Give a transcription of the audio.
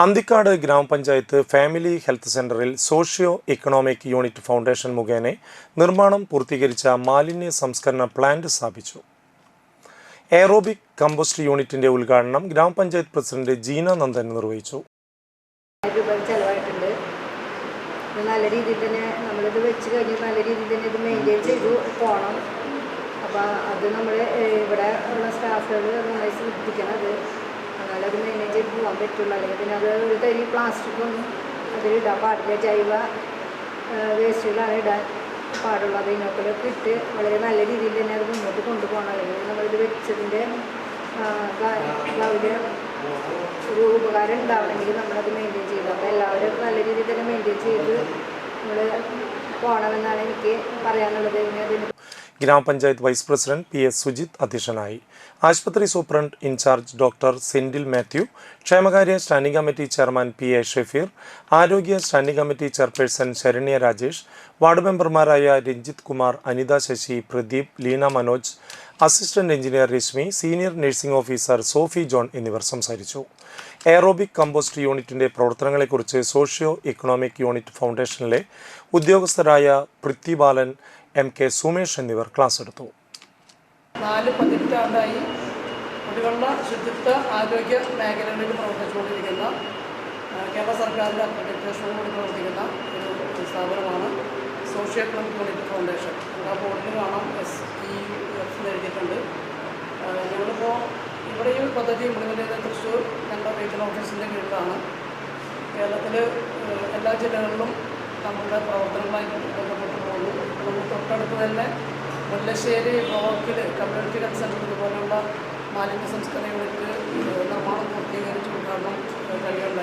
അന്തിക്കാട് ഗ്രാമപഞ്ചായത്ത് family health സെന്ററിൽ socio economic unit foundation മുഖേന നിർമ്മാണം പൂർത്തീകരിച്ച മാലിന്യ സംസ്കരണ പ്ലാന്റ് സ്ഥാപിച്ചു. എയറോബിക് കമ്പോസ്റ്റ് യൂണിറ്റിന്റെ ഉദ്ഘാടനം ഗ്രാമപഞ്ചായത്ത് പ്രസിഡന്റ് ജീന നന്ദൻ നിർവഹിച്ചു. നല്ല രീതിയിൽ തന്നെ നമ്മളിത് വെച്ച് കഴിഞ്ഞാൽ നല്ല രീതിയിൽ തന്നെ ഇത് മെയിൻറ്റെയിൻ ചെയ്തു പോകണം. അപ്പോൾ അത് നമ്മൾ ഇവിടെ ഉള്ള സ്റ്റാഫുകൾ നന്നായി ശ്രദ്ധിക്കണം. എന്നാലും അത് മെയിൻറ്റെയിൻ ചെയ്ത് പോകാൻ പറ്റുള്ളൂ. അല്ലെങ്കിൽ പിന്നെ അത് ഒരു തരി പ്ലാസ്റ്റിക്കൊന്നും അതിലിടാൻ പാടില്ല. ജൈവ വേസ്റ്റുകളാണ് ഇടാൻ പാടുള്ളൂ. അത് ഇതിനൊക്കെ ഇട്ട് വളരെ നല്ല രീതിയിൽ തന്നെ അത് മുന്നോട്ട് കൊണ്ടുപോകണം. അല്ലെങ്കിൽ നമ്മളിത് വെച്ചതിൻ്റെ ഒരു ഉപകാരം ഉണ്ടാവണമെങ്കിൽ നമ്മളത് മെയിൻറ്റെയിൻ ചെയ്തു. അപ്പോൾ എല്ലാവരും നല്ല രീതിയിൽ തന്നെ മെയിൻറ്റെയിൻ ചെയ്ത് നമ്മൾ പോകണമെന്നാണ് എനിക്ക് പറയാനുള്ളത്. ഗ്രാമപഞ്ചായത്ത് വൈസ് പ്രസിഡന്റ് PS സുജിത് അധ്യക്ഷനായി. ആശുപത്രി സൂപ്രണ്ട് ഇൻചാർജ് ഡോക്ടർ സെന്റിൽ മാത്യു, ക്ഷേമകാര്യ standing committee chairman PA Shefeer, ആരോഗ്യ standing committee chairperson Saranya Rajesh, ward മെമ്പർമാരായ Ranjith Kumar, Anitha Sasi, Pradeep, Leena Manoj, assistant engineer Reshmi, senior nursing officer Sophy John എന്നിവർ സംസാരിച്ചു. എയറോബിക് കമ്പോസ്റ്റ് യൂണിറ്റിന്റെ പ്രവർത്തനങ്ങളെക്കുറിച്ച് സോഷ്യോ ഇക്കണോമിക് യൂണിറ്റ് ഫൗണ്ടേഷനിലെ ഉദ്യോഗസ്ഥരായ പൃഥ്വിബാലൻ, MK സുമേഷ് എന്നിവർ ക്ലാസ് എടുത്തു. 4 പതിറ്റാണ്ടായി കുടിവെള്ള ശുചിത്വ ആരോഗ്യ മേഖലകളിൽ പ്രവർത്തിച്ചുകൊണ്ടിരിക്കുന്ന കേരള സർക്കാരിൻ്റെ അക്രഡിറ്റേഷനോട് പ്രവർത്തിക്കുന്ന ഒരു സ്ഥാപനമാണ് സോഷ്യോ ഇക്കണോമിക് യൂണിറ്റ് ഫൗണ്ടേഷൻ. ആ ബോർഡിൽ കാണാം SEF എഴുതിയിട്ടുണ്ട്. ഞങ്ങളിപ്പോൾ ഇവിടെ ഈ പദ്ധതി ഇംപ്ലിമെൻ്റ് ചെയ്ത തൃശ്ശൂർ ഞങ്ങളുടെ റീജിയണൽ ഓഫീസിൻ്റെ കീഴിലാണ്. കേരളത്തിൽ എല്ലാ ജില്ലകളിലും നമ്മുടെ പ്രവർത്തനവുമായി ബന്ധപ്പെട്ട് പോകുന്നു. നമ്മൾ തൊട്ടടുത്ത് തന്നെ മുല്ലശ്ശേരി ബ്ലോക്കിൽ കമ്മ്യൂണിറ്റി ഹെൽത്ത് സെൻ്റർ ഇതുപോലെയുള്ള മാലിന്യ സംസ്കരണ യൂണിറ്റ് നിർമ്മാണം പൂർത്തീകരിച്ച് ഉദ്ഘാടനം കഴിയുകയുണ്ടായി.